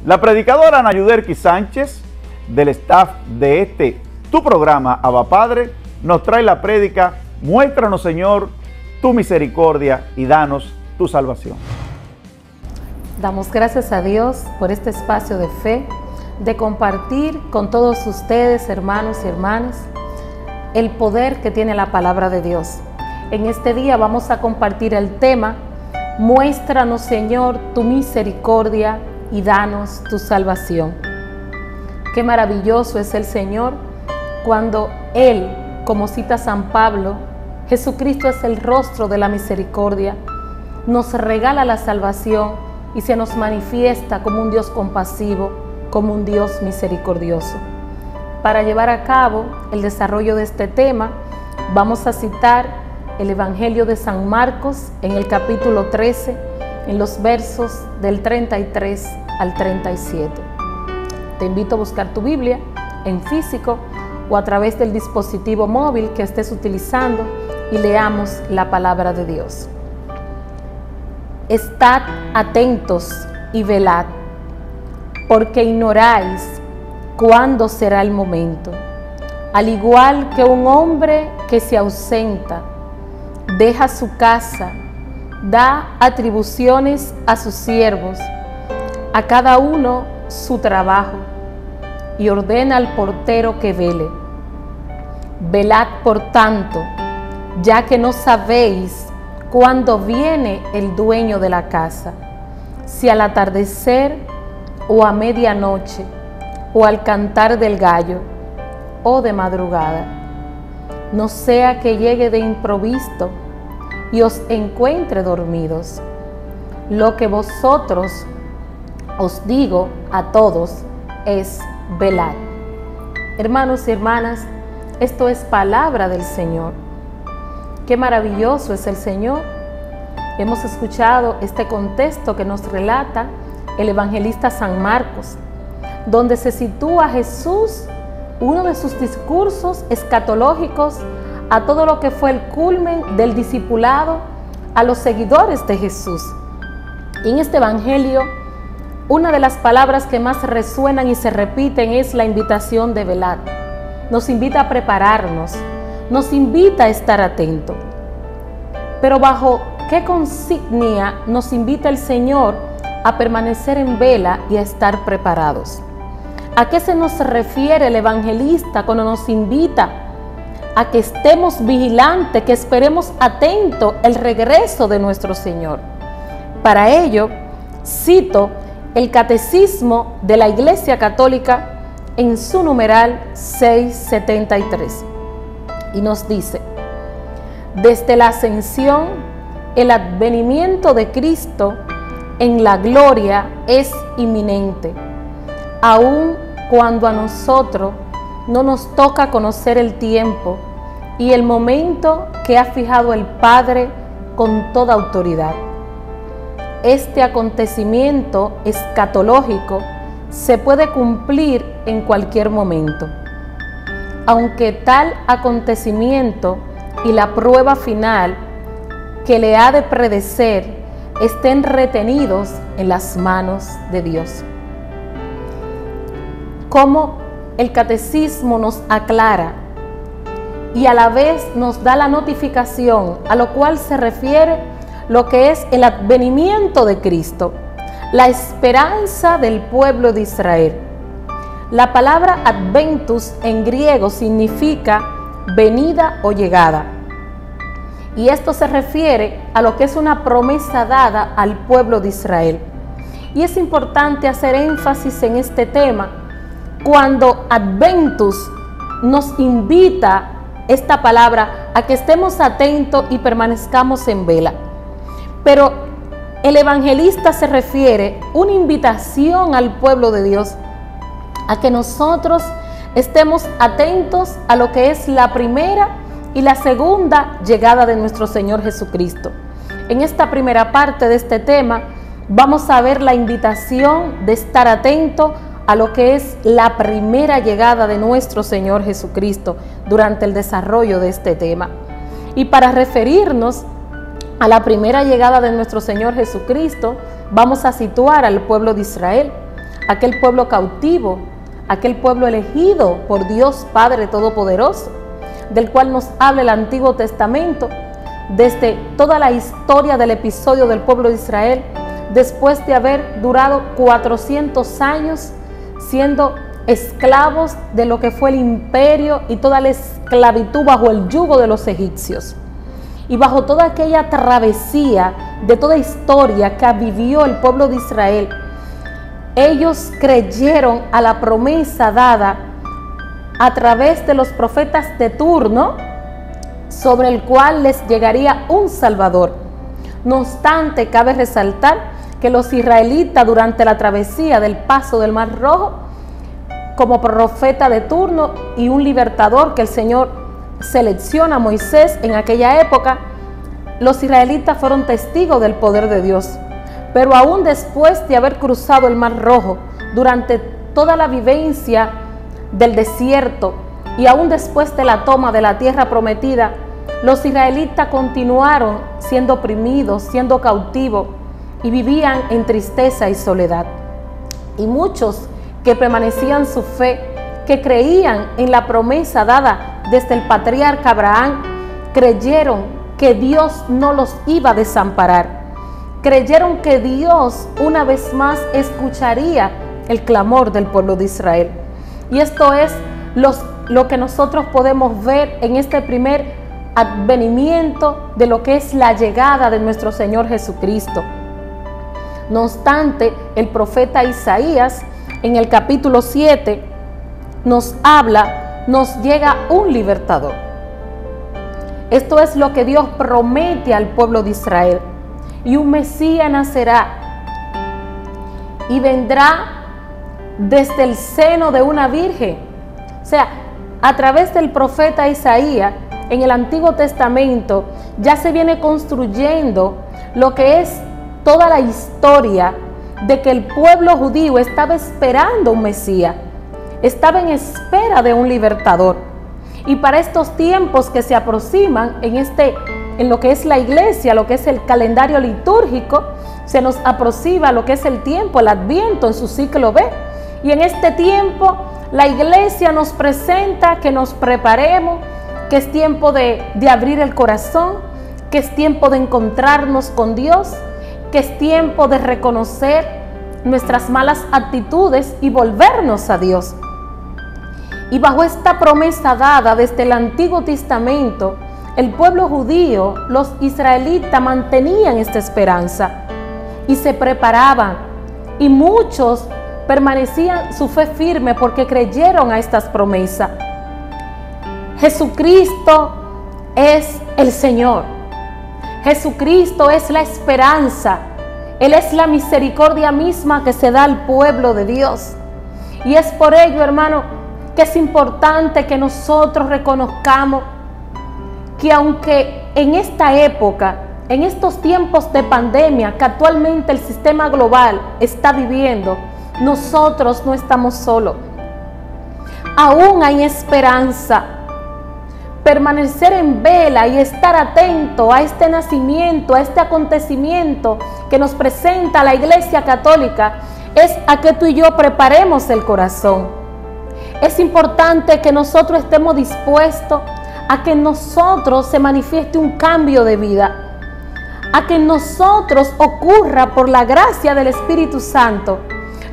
La predicadora Ana Yuderki Sánchez, del staff de tu programa Abba Padre, nos trae la prédica Muéstranos, Señor, tu misericordia y danos tu salvación. Damos gracias a Dios por este espacio de fe, de compartir con todos ustedes, hermanos y hermanas, el poder que tiene la palabra de Dios. En este día vamos a compartir el tema Muéstranos, Señor, tu misericordia y danos tu salvación. Qué maravilloso es el Señor cuando Él, como cita San Pablo, Jesucristo es el rostro de la misericordia, nos regala la salvación y se nos manifiesta como un Dios compasivo, como un Dios misericordioso. Para llevar a cabo el desarrollo de este tema, vamos a citar el Evangelio de San Marcos en el capítulo 13, en los versos del 33 al 37. Te invito a buscar tu Biblia en físico o a través del dispositivo móvil que estés utilizando y leamos la palabra de Dios. Estad atentos y velad, porque ignoráis cuándo será el momento. Al igual que un hombre que se ausenta, deja su casa, da atribuciones a sus siervos, a cada uno su trabajo, y ordena al portero que vele. Velad por tanto, ya que no sabéis cuándo viene el dueño de la casa, si al atardecer o a medianoche, o al cantar del gallo, o de madrugada. No sea que llegue de improviso y os encuentre dormidos. Lo que vosotros os digo a todos es velad. Hermanos y hermanas, esto es palabra del Señor. Qué maravilloso es el Señor. Hemos escuchado este contexto que nos relata el evangelista San Marcos, donde se sitúa Jesús, uno de sus discursos escatológicos, a todo lo que fue el culmen del discipulado a los seguidores de Jesús. Y en este evangelio, una de las palabras que más resuenan y se repiten es la invitación de velad. Nos invita a prepararnos, nos invita a estar atentos. Pero ¿bajo qué consignia nos invita el Señor a permanecer en vela y a estar preparados? ¿A qué se nos refiere el evangelista cuando nos invita a que estemos vigilantes, que esperemos atento el regreso de nuestro Señor? Para ello, cito el Catecismo de la Iglesia Católica en su numeral 673 y nos dice: desde la ascensión, el advenimiento de Cristo en la gloria es inminente, aun cuando a nosotros no nos toca conocer el tiempo y el momento que ha fijado el Padre con toda autoridad. Este acontecimiento escatológico se puede cumplir en cualquier momento, aunque tal acontecimiento y la prueba final que le ha de predecer estén retenidos en las manos de Dios. Como el catecismo nos aclara y a la vez nos da la notificación a lo cual se refiere lo que es el advenimiento de Cristo, la esperanza del pueblo de Israel. La palabra adventus en griego significa venida o llegada, y esto se refiere a lo que es una promesa dada al pueblo de Israel. Y es importante hacer énfasis en este tema cuando adventus nos invita esta palabra a que estemos atentos y permanezcamos en vela. Pero el evangelista se refiere una invitación al pueblo de Dios a que nosotros estemos atentos a lo que es la primera y la segunda llegada de nuestro Señor Jesucristo. En esta primera parte de este tema vamos a ver la invitación de estar atento a lo que es la primera llegada de nuestro Señor Jesucristo durante el desarrollo de este tema. Y para referirnos a la primera llegada de nuestro Señor Jesucristo, vamos a situar al pueblo de Israel. aquel pueblo cautivo, aquel pueblo elegido por Dios Padre Todopoderoso, del cual nos habla el Antiguo Testamento, desde toda la historia del episodio del pueblo de Israel, después de haber durado 400 años siendo esclavos de lo que fue el imperio y toda la esclavitud bajo el yugo de los egipcios. Y bajo toda aquella travesía de toda historia que vivió el pueblo de Israel, ellos creyeron a la promesa dada a través de los profetas de turno, sobre el cual les llegaría un Salvador. No obstante, cabe resaltar que los israelitas durante la travesía del paso del Mar Rojo, como profeta de turno y un libertador que el Señor selecciona a Moisés en aquella época, los israelitas fueron testigos del poder de Dios. Pero aún después de haber cruzado el Mar Rojo, durante toda la vivencia del desierto y aún después de la toma de la tierra prometida, los israelitas continuaron siendo oprimidos, siendo cautivos y vivían en tristeza y soledad. Y muchos que permanecían su fe, que creían en la promesa dada desde el patriarca Abraham, creyeron que Dios no los iba a desamparar. Creyeron que Dios una vez más escucharía el clamor del pueblo de Israel. Y esto es lo que nosotros podemos ver en este primer advenimiento de lo que es la llegada de nuestro Señor Jesucristo. No obstante, el profeta Isaías en el capítulo 7 nos llega un libertador. Esto es lo que Dios promete al pueblo de Israel. Y un Mesías nacerá y vendrá desde el seno de una virgen. O sea, a través del profeta Isaías, en el Antiguo Testamento, ya se viene construyendo lo que es toda la historia de que el pueblo judío estaba esperando un Mesías, estaba en espera de un libertador. Y para estos tiempos que se aproximan en lo que es la iglesia, lo que es el calendario litúrgico, se nos aproxima lo que es el tiempo, el Adviento en su ciclo B. Y en este tiempo la iglesia nos presenta que nos preparemos, que es tiempo de abrir el corazón, que es tiempo de encontrarnos con Dios, que es tiempo de reconocer nuestras malas actitudes y volvernos a Dios. Y bajo esta promesa dada desde el Antiguo Testamento, el pueblo judío, los israelitas, mantenían esta esperanza y se preparaban, y muchos permanecían su fe firme porque creyeron a estas promesas. Jesucristo es el Señor. Jesucristo es la esperanza. Él es la misericordia misma que se da al pueblo de Dios. Y es por ello, hermano, que es importante que nosotros reconozcamos que aunque en esta época, en estos tiempos de pandemia que actualmente el sistema global está viviendo, nosotros no estamos solos. Aún hay esperanza. Permanecer en vela y estar atento a este nacimiento, a este acontecimiento que nos presenta la Iglesia Católica, es a que tú y yo preparemos el corazón. Es importante que nosotros estemos dispuestos a que en nosotros se manifieste un cambio de vida, a que en nosotros ocurra por la gracia del Espíritu Santo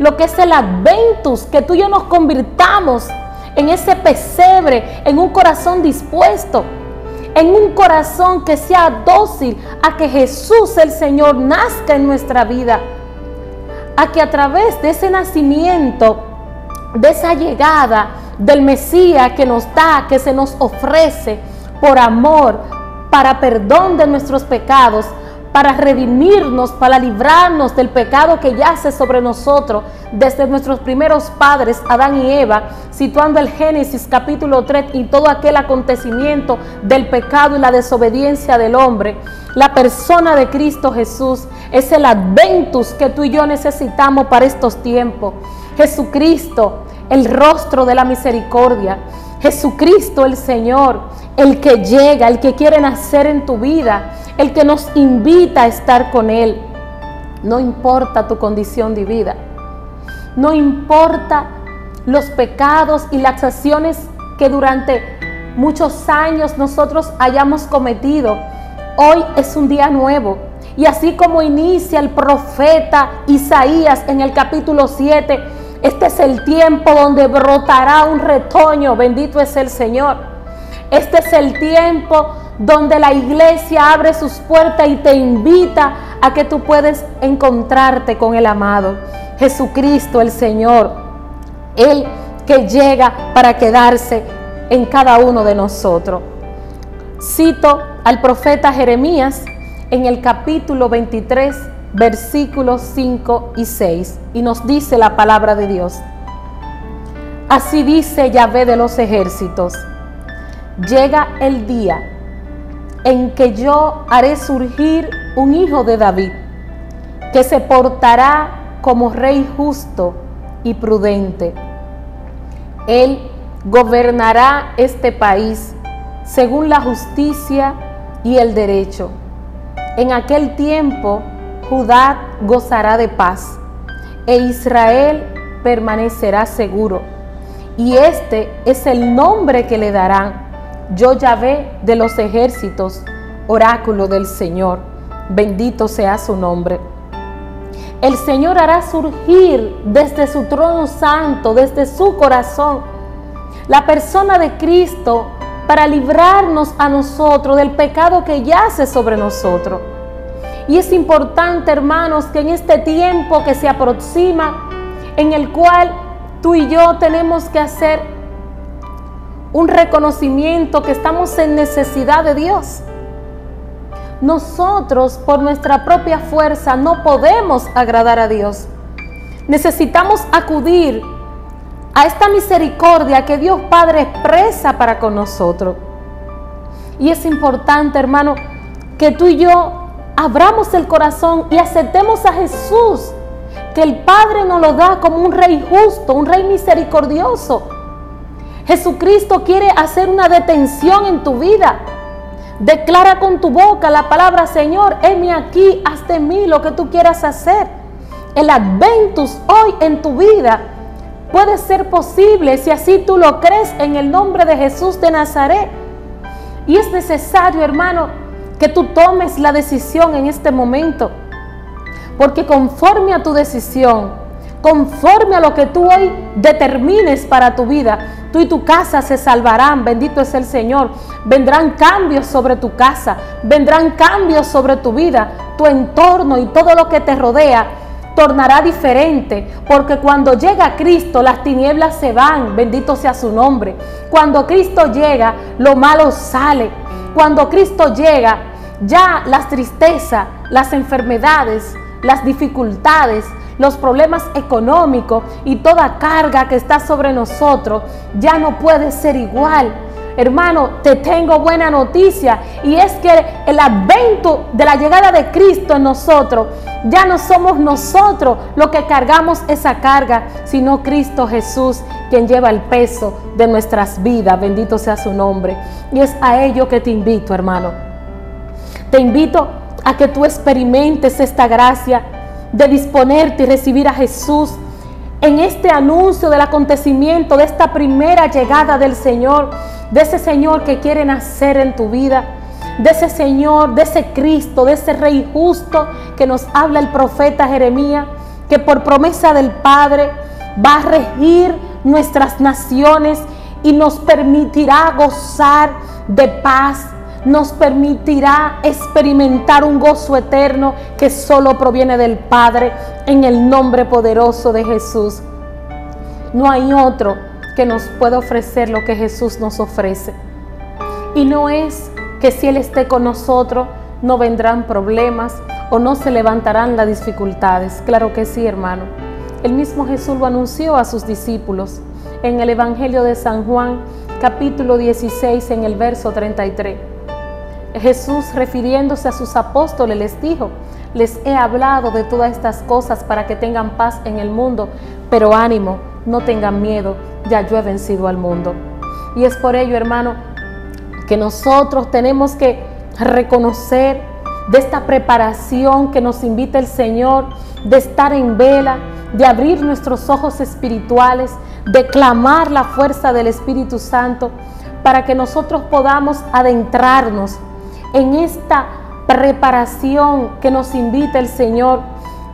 lo que es el Adventus, que tú y yo nos convirtamos en ese pesebre, en un corazón dispuesto, en un corazón que sea dócil a que Jesús el Señor nazca en nuestra vida, a que a través de ese nacimiento, de esa llegada del Mesías que nos da, que se nos ofrece por amor, para perdón de nuestros pecados, para redimirnos, para librarnos del pecado que yace sobre nosotros desde nuestros primeros padres, Adán y Eva, situando el Génesis capítulo 3 y todo aquel acontecimiento del pecado y la desobediencia del hombre. La persona de Cristo Jesús es el Adventus que tú y yo necesitamos para estos tiempos. Jesucristo, el rostro de la misericordia. Jesucristo el Señor, el que llega, el que quiere nacer en tu vida, el que nos invita a estar con Él. No importa tu condición de vida, No importa los pecados y las acciones que durante muchos años nosotros hayamos cometido. Hoy es un día nuevo. Y así como inicia el profeta Isaías en el capítulo 7, este es el tiempo donde brotará un retoño, bendito es el Señor. Este es el tiempo donde la iglesia abre sus puertas y te invita a que tú puedes encontrarte con el amado Jesucristo, el Señor, Él que llega para quedarse en cada uno de nosotros. Cito al profeta Jeremías en el capítulo 23, versículos 5 y 6, y nos dice la palabra de Dios. Así dice Yahvé de los ejércitos: llega el día en que yo haré surgir un hijo de David, que se portará como rey justo y prudente. Él gobernará este país según la justicia y el derecho. En aquel tiempo Judá gozará de paz e Israel permanecerá seguro. Y este es el nombre que le darán: Yo Yahvé de los ejércitos, oráculo del Señor. Bendito sea su nombre. El Señor hará surgir desde su trono santo, desde su corazón, la persona de Cristo para librarnos a nosotros del pecado que yace sobre nosotros. Y es importante, hermanos, que en este tiempo que se aproxima, en el cual tú y yo tenemos que hacer un reconocimiento que estamos en necesidad de Dios. Nosotros, por nuestra propia fuerza, no podemos agradar a Dios. Necesitamos acudir a esta misericordia que Dios Padre expresa para con nosotros. Y es importante, hermano, que tú y yo abramos el corazón y aceptemos a Jesús, que el Padre nos lo da como un Rey justo, un Rey misericordioso. Jesucristo quiere hacer una detención en tu vida. Declara con tu boca la palabra: Señor, heme aquí, haz de mí lo que tú quieras hacer. El adventus hoy en tu vida puede ser posible si así tú lo crees, en el nombre de Jesús de Nazaret. Y es necesario, hermano, que tú tomes la decisión en este momento, porque conforme a tu decisión, conforme a lo que tú hoy determines para tu vida, tú y tu casa se salvarán. Bendito es el Señor. Vendrán cambios sobre tu casa, vendrán cambios sobre tu vida, tu entorno y todo lo que te rodea tornará diferente, porque cuando llega Cristo las tinieblas se van, bendito sea su nombre. Cuando Cristo llega, lo malo sale. Cuando Cristo llega, ya las tristezas, las enfermedades, las dificultades, los problemas económicos y toda carga que está sobre nosotros ya no puede ser igual. Hermano, te tengo buena noticia, y es que el advento de la llegada de Cristo en nosotros, ya no somos nosotros los que cargamos esa carga, sino Cristo Jesús, quien lleva el peso de nuestras vidas. Bendito sea su nombre. Y es a ello que te invito, hermano. Te invito a que tú experimentes esta gracia de disponerte y recibir a Jesús en este anuncio del acontecimiento, de esta primera llegada del Señor, de ese Señor que quiere nacer en tu vida, de ese Señor, de ese Cristo, de ese Rey justo que nos habla el profeta Jeremías, que por promesa del Padre va a regir nuestras naciones y nos permitirá gozar de paz, nos permitirá experimentar un gozo eterno que solo proviene del Padre, en el nombre poderoso de Jesús. No hay otro que nos pueda ofrecer lo que Jesús nos ofrece. Y no es que si Él esté con nosotros no vendrán problemas o no se levantarán las dificultades. Claro que sí, hermano. El mismo Jesús lo anunció a sus discípulos en el Evangelio de San Juan, capítulo 16, en el verso 33. Jesús, refiriéndose a sus apóstoles, les dijo: les he hablado de todas estas cosas para que tengan paz en el mundo, pero ánimo, no tengan miedo, ya yo he vencido al mundo. Y es por ello, hermano, que nosotros tenemos que reconocer de esta preparación que nos invita el Señor, de estar en vela, de abrir nuestros ojos espirituales, de clamar la fuerza del Espíritu Santo para que nosotros podamos adentrarnos en esta preparación que nos invita el Señor,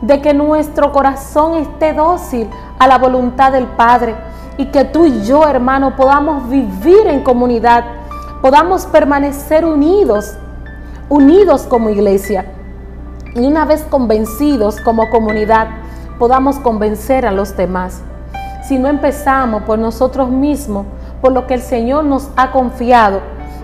de que nuestro corazón esté dócil a la voluntad del Padre y que tú y yo, hermano, podamos vivir en comunidad, podamos permanecer unidos como iglesia, y una vez convencidos como comunidad, podamos convencer a los demás. Si no empezamos por nosotros mismos, por lo que el Señor nos ha confiado,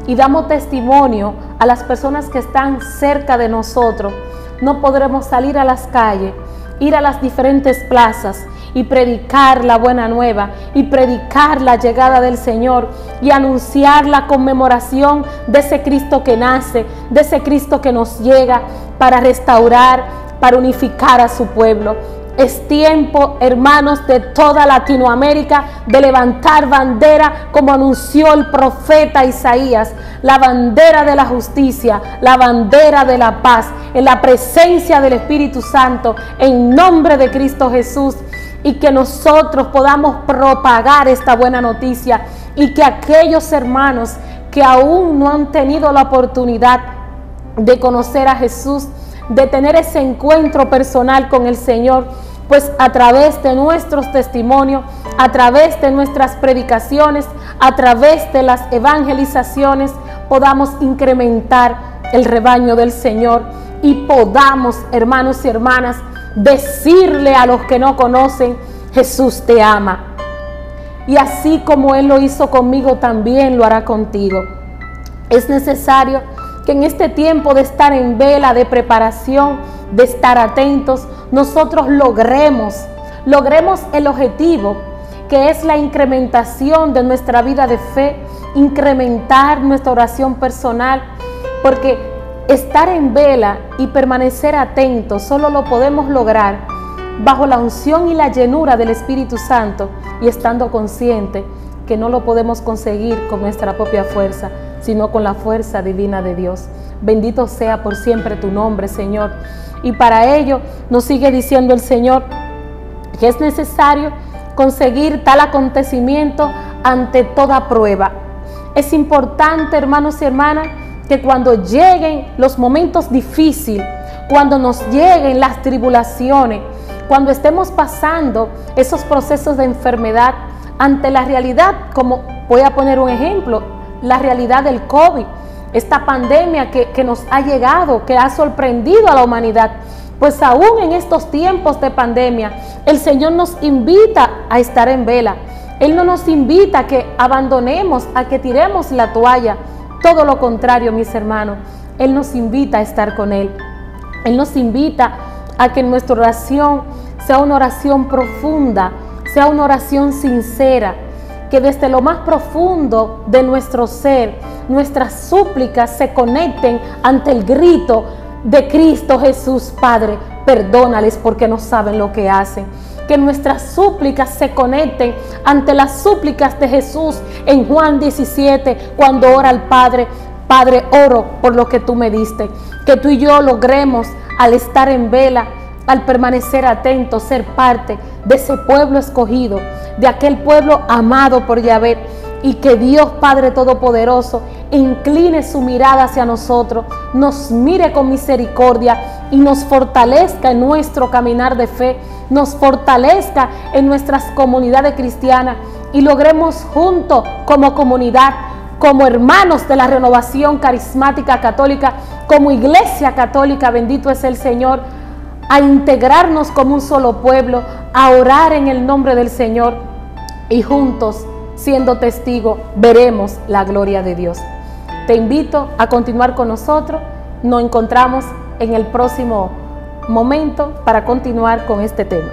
y damos testimonio a las personas que están cerca de nosotros, no podremos salir a las calles, ir a las diferentes plazas y predicar la buena nueva, y predicar la llegada del Señor, y anunciar la conmemoración de ese Cristo que nace, de ese Cristo que nos llega para restaurar, para unificar a su pueblo. Es tiempo, hermanos, de toda Latinoamérica, de levantar bandera, como anunció el profeta Isaías, la bandera de la justicia, la bandera de la paz, en la presencia del Espíritu Santo, en nombre de Cristo Jesús, y que nosotros podamos propagar esta buena noticia, y que aquellos hermanos que aún no han tenido la oportunidad de conocer a Jesús, de tener ese encuentro personal con el Señor, pues a través de nuestros testimonios, a través de nuestras predicaciones, a través de las evangelizaciones, podamos incrementar el rebaño del Señor y podamos, hermanos y hermanas, decirle a los que no conocen: Jesús te ama. Y así como Él lo hizo conmigo, también lo hará contigo. Es necesario que en este tiempo de estar en vela, de preparación, de estar atentos, nosotros logremos el objetivo, que es la incrementación de nuestra vida de fe, incrementar nuestra oración personal, porque estar en vela y permanecer atentos solo lo podemos lograr bajo la unción y la llenura del Espíritu Santo, y estando consciente que no lo podemos conseguir con nuestra propia fuerza, sino con la fuerza divina de Dios. Bendito sea por siempre tu nombre, Señor. Y para ello nos sigue diciendo el Señor que es necesario conseguir tal acontecimiento ante toda prueba. Es importante, hermanos y hermanas, que cuando lleguen los momentos difíciles, cuando nos lleguen las tribulaciones, cuando estemos pasando esos procesos de enfermedad, ante la realidad, como voy a poner un ejemplo, la realidad del COVID, esta pandemia que nos ha llegado, que ha sorprendido a la humanidad, pues aún en estos tiempos de pandemia, el Señor nos invita a estar en vela. Él no nos invita a que abandonemos, a que tiremos la toalla. Todo lo contrario, mis hermanos, Él nos invita a estar con Él. Él nos invita a que nuestra oración sea una oración profunda, sea una oración sincera, que desde lo más profundo de nuestro ser, nuestras súplicas se conecten ante el grito de Cristo Jesús: Padre, perdónales porque no saben lo que hacen. Que nuestras súplicas se conecten ante las súplicas de Jesús en Juan 17, cuando ora al Padre: Padre, oro por lo que tú me diste. Que tú y yo logremos, al estar en vela, al permanecer atentos, ser parte de ese pueblo escogido, de aquel pueblo amado por Yahvé, y que Dios Padre Todopoderoso incline su mirada hacia nosotros, nos mire con misericordia y nos fortalezca en nuestro caminar de fe, nos fortalezca en nuestras comunidades cristianas, y logremos juntos como comunidad, como hermanos de la renovación carismática católica, como iglesia católica, bendito es el Señor, a integrarnos como un solo pueblo, a orar en el nombre del Señor, y juntos, siendo testigos, veremos la gloria de Dios. Te invito a continuar con nosotros. Nos encontramos en el próximo momento para continuar con este tema.